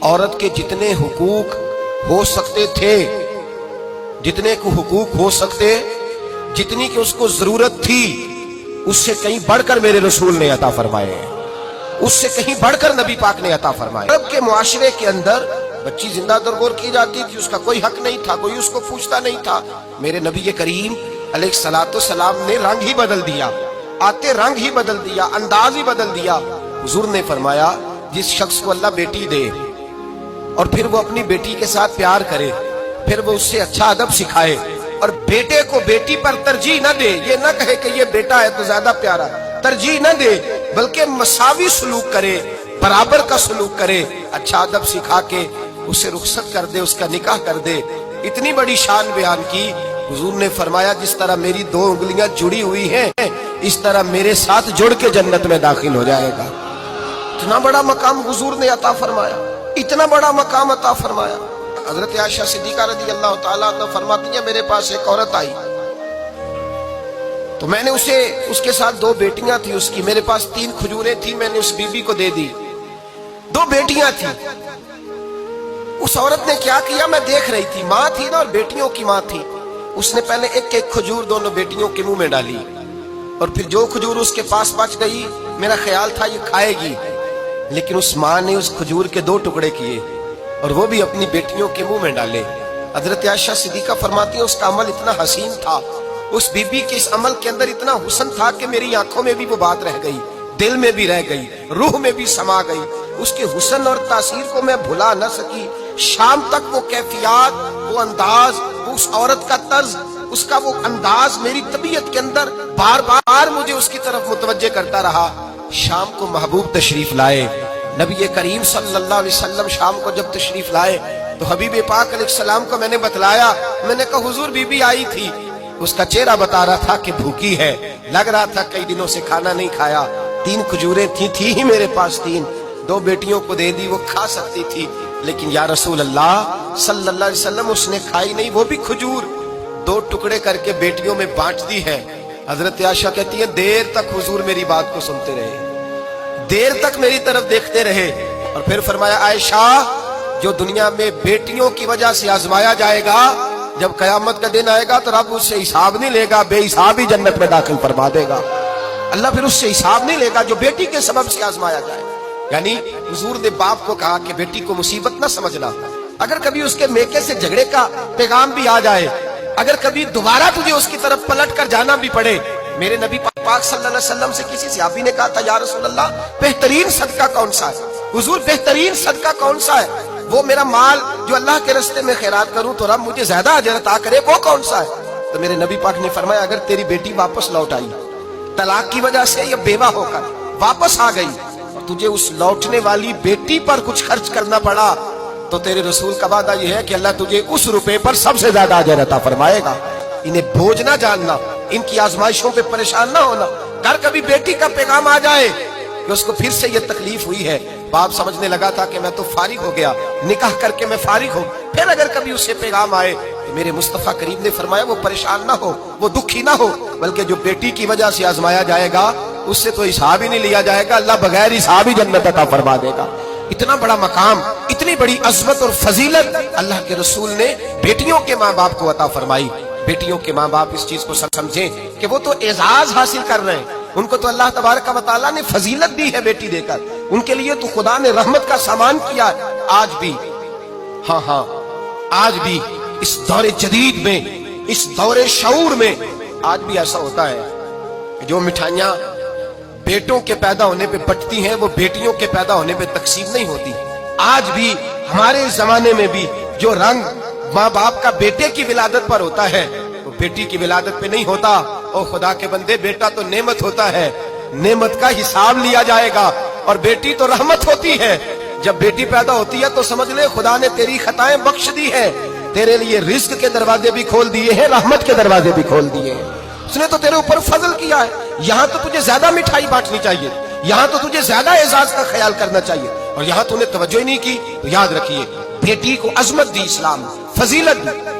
औरत के जितने हुकूक हो सकते थे, जितने को हुकूक हो सकते, जितनी की उसको जरूरत थी, उससे कहीं बढ़कर मेरे रसूल ने अता फरमाए हैं, उससे कहीं बढ़कर नबी पाक ने अता फरमाए। अरब के मुआशरे के अंदर बच्ची जिंदा दरगोर की जाती थी, उसका कोई हक नहीं था, कोई उसको पूछता नहीं था। मेरे नबी करीम अलैहिस्सलातु सलाम ने रंग ही बदल दिया, आते रंग ही बदल दिया, अंदाज ही बदल दिया। हुजूर ने फरमाया जिस शख्स को अल्लाह बेटी दे और फिर वो अपनी बेटी के साथ प्यार करे, फिर वो उससे अच्छा अदब सिखाए और बेटे को बेटी पर तरजीह न दे, ये न कहे कि ये बेटा है तो ज्यादा प्यारा, तरजीह न दे, बल्कि मसावी सलूक करे, बराबर का सलूक करे, अच्छा अदब सिखा के उसे रुखसत कर दे, उसका निकाह कर दे। इतनी बड़ी शान बयान की। हुजूर ने फरमाया जिस तरह मेरी दो उंगलियां जुड़ी हुई हैं, इस तरह मेरे साथ जुड़ के जन्नत में दाखिल हो जाएगा। इतना बड़ा मकाम हुजूर ने अता फरमाया, इतना बड़ा मकाम अता फरमाया। हजरत आयशा सिद्दीका रज़ी अल्लाह तआला अन्हा फरमाती है मेरे पास एक औरत आई तो मैंने उसके साथ दो बेटियां थी उसकी, मेरे पास 3 खजूरें थी, मैंने उस बीबी को दे दी। 2 बेटियां थी। उस औरत ने क्या किया, मैं देख रही थी, माँ थी ना और बेटियों की माँ थी। उसने पहले एक एक खजूर दोनों बेटियों के मुंह में डाली और फिर जो खजूर उसके पास बच गई, मेरा ख्याल था ये खाएगी, लेकिन उस माँ ने उस खजूर के 2 टुकड़े किए और वो भी अपनी बेटियों के मुंह में डाले। हजरत आयशा सिद्दीका फरमाती है उसका अमल इतना हसीन था, उस बीबी के इस अमल के अंदर इतना हुस्न था कि मेरी आंखों में भी वो बात रह गई, दिल में भी रह गई, रूह में भी समा गई। उसके हुस्न और तासीर को मैं भुला न सकी। शाम तक वो कैफियत, वो अंदाज, उस औरत का तर्ज, उसका वो अंदाज मेरी तबीयत के अंदर बार बार मुझे उसकी तरफ मुतवज्जे करता रहा। शाम को महबूब तशरीफ लाए, नबी करीम सल्लल्लाहु अलैहि वसल्लम शाम को जब तशरीफ लाए तो हबीब पाक अलैहिस्सलाम को मैंने बतलाया, मैंने कहा हुजूर बीबी आई थी, उसका चेहरा बता रहा था कि भूखी है, लग रहा था कई दिनों से खाना नहीं खाया। 3 खजूरें थी ही मेरे पास 3, 2 बेटियों को दे दी, वो खा सकती थी, लेकिन या रसूल अल्लाह सल्लल्लाहु अलैहि वसल्लम उसने खाई नहीं, वो भी खजूर 2 टुकड़े करके बेटियों में बांट दी है। हजरत आयशा कहती है देर तक हुजूर मेरी बात को सुनते रहे, देर तक मेरी तरफ देखते रहे और फिर फरमाया आयशा जो दुनिया में बेटियों की वजह से आजमाया जाएगा, जब कयामत का दिन आएगा तो रब उससे हिसाब नहीं लेगा, बेहिसाब ही जन्नत में दाखिल फरमा देगा। अल्लाह फिर उससे हिसाब नहीं लेगा जो बेटी के सबब से आजमाया जाए। यानी हुजूर ने बाप को कहा कि बेटी को मुसीबत ना समझना, अगर कभी उसके मेके से झगड़े का पैगाम भी आ जाए, अगर कभी दोबारा तुझे उसकी तरफ पलट कर जाना भी पड़े। मेरे नबी पाक सल्लल्लाहु अलैहि वसल्लम से किसी सहाबी ने कहा था या रसूल अल्लाह बेहतरीन सदका कौन सा है? हुजूर बेहतरीन सदका कौन सा है? वो मेरा माल जो अल्लाह के रास्ते में खैरात करूं तो रब मुझे ज्यादा अजर अता करे, वो कौन सा है? तो मेरे नबी पाक ने फरमाया अगर तेरी बेटी वापस लौट आई, तलाक की वजह से या बेवा होकर वापस आ गई और तुझे उस लौटने वाली बेटी पर कुछ खर्च करना पड़ा, तो तेरे रसूल का वादा यह है कि अल्लाह तुझे उस रुपए पर सबसे ज्यादा अजर अता फरमाएगा। इन्हें बोझ ना जानना, इनकी आजमाइशों पे परेशान ना होना। घर कभी बेटी का पैगाम आ जाए कि उसको फिर से ये तकलीफ हुई है, बाप समझने लगा था कि मैं तो फारिग हो गया, निकाह करके मैं फारिग हो, फिर अगर कभी उससे पैगाम आए तो मेरे मुस्तफा करीम ने फरमाया वो परेशान ना हो, वो दुखी ना हो, बल्कि जो बेटी की वजह से आजमाया जाएगा उससे तो हिसाब ही नहीं लिया जाएगा, अल्लाह बगैर हिसाब ही जन्नत अता फरमा देगा। इतना बड़ा मकाम, इतनी बड़ी अजमत और फजीलत अल्लाह के रसूल ने बेटियों के माँ बाप को अता फरमाई। बेटियों के माँ बाप इस चीज को समझें कि वो तो एजाज हासिल कर रहे हैं, उनको तो अल्लाह तबारक व तआला ने फजीलत दी है बेटी देकर, उनके लिए तो खुदा ने रहमत का सामान किया। आज भी, हाँ आज भी इस दौरे जदीद में, इस दौरे शऊर में आज भी ऐसा होता है कि जो मिठाइयां बेटों के पैदा होने पे बटती हैं वो बेटियों के पैदा होने पे तकसीम नहीं होती। आज भी हमारे जमाने में भी जो रंग माँ बाप का बेटे की विलादत पर होता है वो बेटी की विलादत पे नहीं होता। ओ खुदा के बंदे, बेटा तो नेमत होता है, नेमत का हिसाब लिया जाएगा, और बेटी तो रहमत होती है। जब बेटी पैदा होती है तो समझ ले खुदा ने तेरी खताएं बख्श दी है, तेरे लिए रिज्क के दरवाजे भी खोल दिए हैं, रहमत के दरवाजे भी खोल दिए हैं। उसने तो तेरे ऊपर फजल किया है। यहाँ तो तुझे ज्यादा मिठाई बांटनी चाहिए, यहाँ तो तुझे ज्यादा एजाज का ख्याल करना चाहिए, और यहाँ तूने तवज्जो ही नहीं की। तो याद रखिए बेटी को अजमत दी इस्लाम, फजीलत दी।